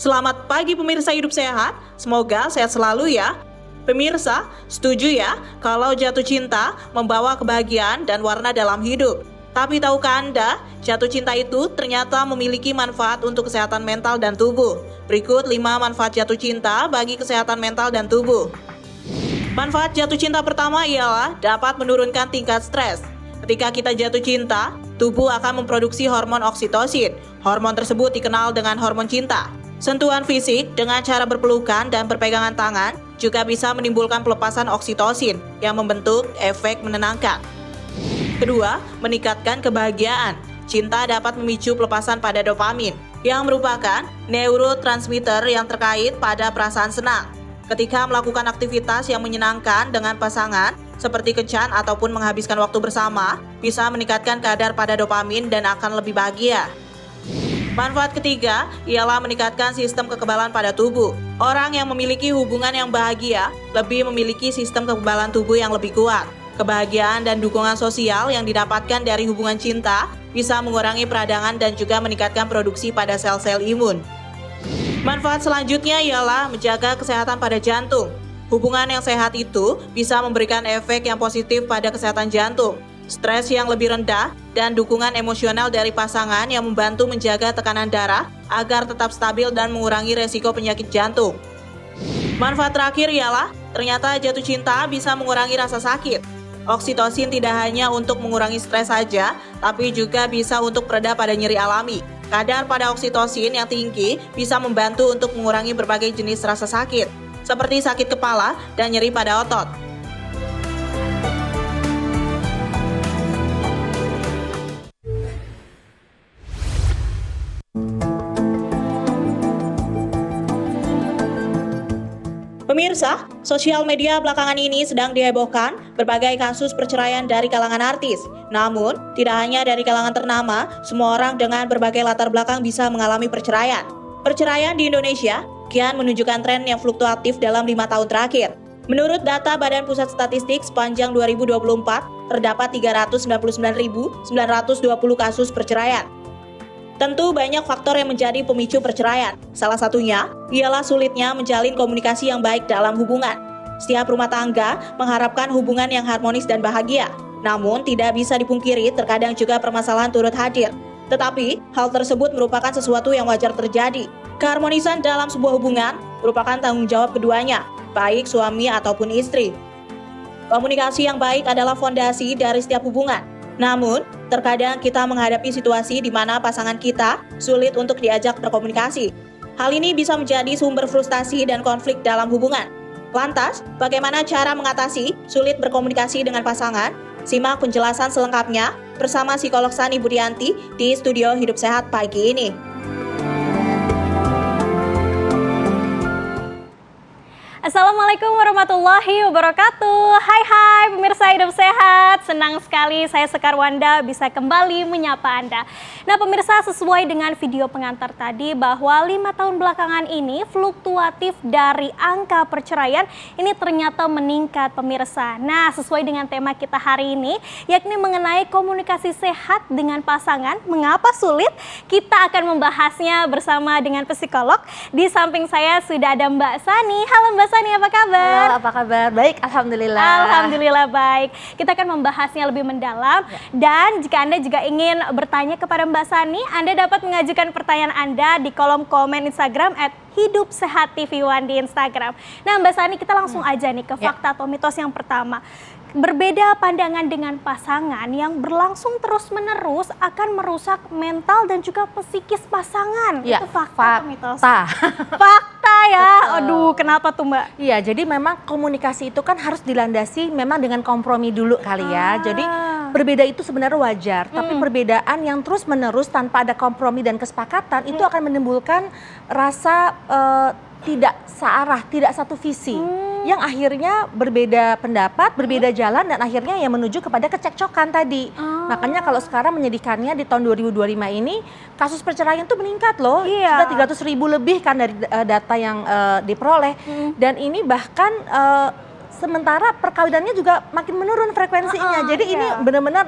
Selamat pagi pemirsa Hidup Sehat, semoga sehat selalu ya. Pemirsa, setuju ya kalau jatuh cinta membawa kebahagiaan dan warna dalam hidup. Tapi tahukah Anda, jatuh cinta itu ternyata memiliki manfaat untuk kesehatan mental dan tubuh. Berikut 5 manfaat jatuh cinta bagi kesehatan mental dan tubuh. Manfaat jatuh cinta pertama ialah dapat menurunkan tingkat stres. Ketika kita jatuh cinta, tubuh akan memproduksi hormon oksitosin. Hormon tersebut dikenal dengan hormon cinta. Sentuhan fisik dengan cara berpelukan dan berpegangan tangan juga bisa menimbulkan pelepasan oksitosin yang membentuk efek menenangkan. Kedua, meningkatkan kebahagiaan. Cinta dapat memicu pelepasan pada dopamin yang merupakan neurotransmitter yang terkait pada perasaan senang. Ketika melakukan aktivitas yang menyenangkan dengan pasangan, seperti kencan ataupun menghabiskan waktu bersama, bisa meningkatkan kadar pada dopamin dan akan lebih bahagia. Manfaat ketiga ialah meningkatkan sistem kekebalan pada tubuh. Orang yang memiliki hubungan yang bahagia lebih memiliki sistem kekebalan tubuh yang lebih kuat. Kebahagiaan dan dukungan sosial yang didapatkan dari hubungan cinta bisa mengurangi peradangan dan juga meningkatkan produksi pada sel-sel imun. Manfaat selanjutnya ialah menjaga kesehatan pada jantung. Hubungan yang sehat itu bisa memberikan efek yang positif pada kesehatan jantung. Stres yang lebih rendah dan dukungan emosional dari pasangan yang membantu menjaga tekanan darah agar tetap stabil dan mengurangi resiko penyakit jantung. Manfaat terakhir ialah ternyata jatuh cinta bisa mengurangi rasa sakit. Oksitosin tidak hanya untuk mengurangi stres saja, tapi juga bisa untuk pereda pada nyeri alami. Kadar pada oksitosin yang tinggi bisa membantu untuk mengurangi berbagai jenis rasa sakit, seperti sakit kepala dan nyeri pada otot. Pemirsa, sosial media belakangan ini sedang dihebohkan berbagai kasus perceraian dari kalangan artis. Namun, tidak hanya dari kalangan ternama, semua orang dengan berbagai latar belakang bisa mengalami perceraian. Perceraian di Indonesia kian menunjukkan tren yang fluktuatif dalam 5 tahun terakhir. Menurut data Badan Pusat Statistik sepanjang 2024, terdapat 399.920 kasus perceraian. Tentu banyak faktor yang menjadi pemicu perceraian. Salah satunya ialah sulitnya menjalin komunikasi yang baik dalam hubungan. Setiap rumah tangga mengharapkan hubungan yang harmonis dan bahagia. Namun tidak bisa dipungkiri terkadang juga permasalahan turut hadir. Tetapi hal tersebut merupakan sesuatu yang wajar terjadi. Keharmonisan dalam sebuah hubungan merupakan tanggung jawab keduanya, baik suami ataupun istri. Komunikasi yang baik adalah fondasi dari setiap hubungan. Namun, terkadang kita menghadapi situasi di mana pasangan kita sulit untuk diajak berkomunikasi. Hal ini bisa menjadi sumber frustasi dan konflik dalam hubungan. Lantas, bagaimana cara mengatasi sulit berkomunikasi dengan pasangan? Simak penjelasan selengkapnya bersama psikolog Sani Budianti di Studio Hidup Sehat pagi ini. Assalamualaikum warahmatullahi wabarakatuh. Hai pemirsa Hidup Sehat. Senang sekali saya Sekar Wanda bisa kembali menyapa Anda. Nah pemirsa, sesuai dengan video pengantar tadi bahwa 5 tahun belakangan ini fluktuatif dari angka perceraian ini ternyata meningkat pemirsa. Nah sesuai dengan tema kita hari ini yakni mengenai komunikasi sehat dengan pasangan. Mengapa sulit? Kita akan membahasnya bersama dengan psikolog. Di samping saya sudah ada Mbak Sani. Halo Mbak Sani, apa kabar? Halo, apa kabar? Baik, alhamdulillah. Alhamdulillah baik. Kita akan membahasnya lebih mendalam. Dan jika Anda juga ingin bertanya kepada Mbak Sani, Anda dapat mengajukan pertanyaan Anda di kolom komen Instagram @hidupsehat_tv1 di Instagram. Nah Mbak Sani, kita langsung aja nih ke fakta atau mitos yang pertama. Berbeda pandangan dengan pasangan yang berlangsung terus-menerus akan merusak mental dan juga psikis pasangan. Ya, itu fakta atau mitos? Fakta Ya, aduh kenapa tuh Mbak? Iya, jadi memang komunikasi itu kan harus dilandasi memang dengan kompromi dulu kali ya. Jadi berbeda itu sebenarnya wajar, tapi perbedaan yang terus-menerus tanpa ada kompromi dan kesepakatan itu akan menimbulkan rasa tidak searah, tidak satu visi. Yang akhirnya berbeda pendapat, berbeda jalan, dan akhirnya yang menuju kepada kecekcokan tadi. Makanya kalau sekarang menyedihkannya di tahun 2025 ini kasus perceraian itu meningkat loh. Sudah 300.000 lebih kan dari data yang diperoleh. Dan ini bahkan sementara perkawinannya juga makin menurun frekuensinya. Jadi ini benar-benar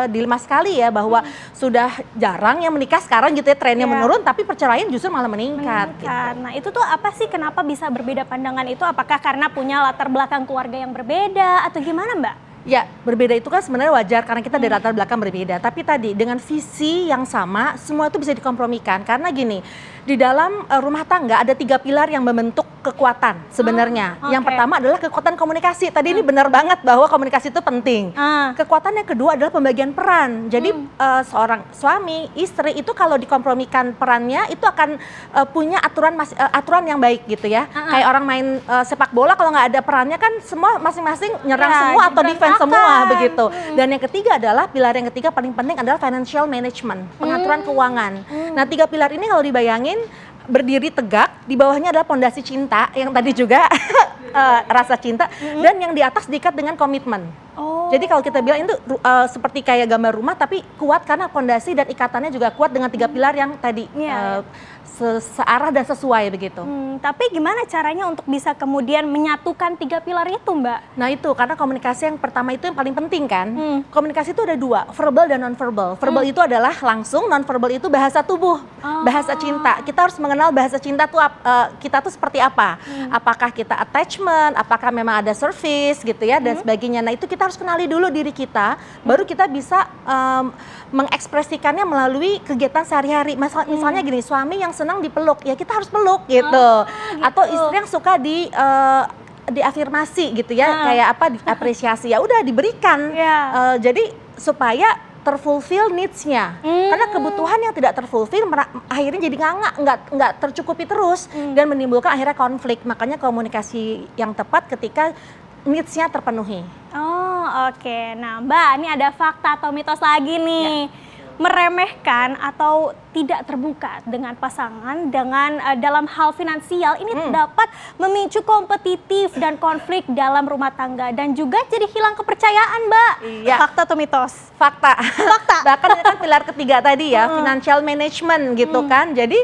dilema sekali ya, bahwa sudah jarang yang menikah sekarang gitu ya, trennya menurun, tapi perceraian justru malah meningkat. Gitu. Nah itu tuh apa sih, kenapa bisa berbeda pandangan itu? Apakah karena punya latar belakang keluarga yang berbeda atau gimana Mbak? Ya, berbeda itu kan sebenarnya wajar karena kita dari latar belakang berbeda. Tapi tadi dengan visi yang sama, semua itu bisa dikompromikan. Karena gini, di dalam rumah tangga ada 3 pilar yang membentuk kekuatan sebenarnya. Yang pertama adalah kekuatan komunikasi. Tadi ini benar banget bahwa komunikasi itu penting. Kekuatan yang kedua adalah pembagian peran. Jadi seorang suami, istri itu kalau dikompromikan perannya itu akan punya aturan yang baik gitu ya. Kayak orang main sepak bola, kalau nggak ada perannya kan semua masing-masing nyerang semua atau defense semua begitu. Dan yang ketiga adalah pilar yang ketiga paling penting adalah financial management, pengaturan keuangan. Nah 3 pilar ini kalau dibayangin berdiri tegak, di bawahnya adalah pondasi cinta yang tadi juga rasa cinta, dan yang di atas diikat dengan komitmen. Jadi kalau kita bilang itu seperti kayak gambar rumah tapi kuat karena pondasi dan ikatannya juga kuat dengan 3 pilar yang tadi searah dan sesuai begitu. Tapi gimana caranya untuk bisa kemudian menyatukan 3 pilar itu Mbak? Nah itu karena komunikasi yang pertama itu yang paling penting kan. Komunikasi itu ada 2, verbal dan non-verbal. Verbal itu adalah langsung, non-verbal itu bahasa tubuh, bahasa cinta. Kita harus mengenal bahasa cinta tuh kita tuh seperti apa. Apakah kita attachment, apakah memang ada service gitu ya dan sebagainya. Nah itu kita harus kenali dulu diri kita, baru kita bisa mengekspresikannya melalui kegiatan sehari-hari. Misalnya gini, suami yang senang dipeluk, ya kita harus peluk gitu. Atau istri yang suka diafirmasi gitu ya, kayak apa, diapresiasi, ya udah diberikan. Jadi supaya terfulfill needs-nya. Karena kebutuhan yang tidak terfulfill akhirnya jadi nggak tercukupi terus dan menimbulkan akhirnya konflik. Makanya komunikasi yang tepat ketika needs-nya terpenuhi. Nah Mbak, ini ada fakta atau mitos lagi nih. Meremehkan atau tidak terbuka dengan pasangan dengan dalam hal finansial ini dapat memicu kompetitif dan konflik dalam rumah tangga dan juga jadi hilang kepercayaan Mbak. Fakta atau mitos? Fakta. Bahkan ini kan pilar ketiga tadi ya, financial management gitu kan. Jadi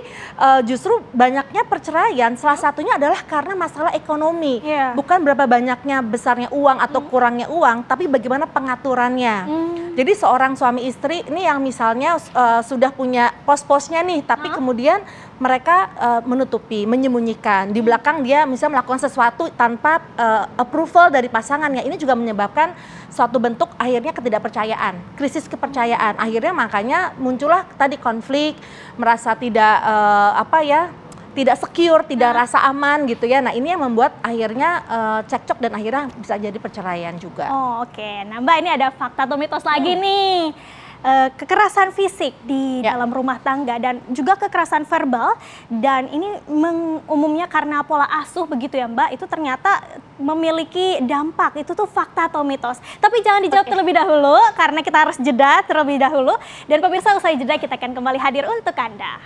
justru banyaknya perceraian salah satunya adalah karena masalah ekonomi. Bukan berapa banyaknya besarnya uang atau kurangnya uang, tapi bagaimana pengaturannya. Jadi seorang suami istri ini yang misalnya sudah punya pos-posnya nih, tapi kemudian mereka menutupi, menyembunyikan. Di belakang dia misalnya melakukan sesuatu tanpa approval dari pasangannya. Ini juga menyebabkan suatu bentuk akhirnya ketidakpercayaan, krisis kepercayaan. Akhirnya makanya muncullah tadi konflik, merasa tidak tidak secure, tidak rasa aman gitu ya. Nah ini yang membuat akhirnya cekcok dan akhirnya bisa jadi perceraian juga. Nah Mbak, ini ada fakta atau mitos lagi nih. Kekerasan fisik di dalam rumah tangga dan juga kekerasan verbal, dan ini umumnya karena pola asuh begitu ya Mbak, itu ternyata memiliki dampak. Itu tuh fakta atau mitos? Tapi jangan dijawab terlebih dahulu karena kita harus jeda terlebih dahulu, dan pemirsa usai jeda kita akan kembali hadir untuk Anda.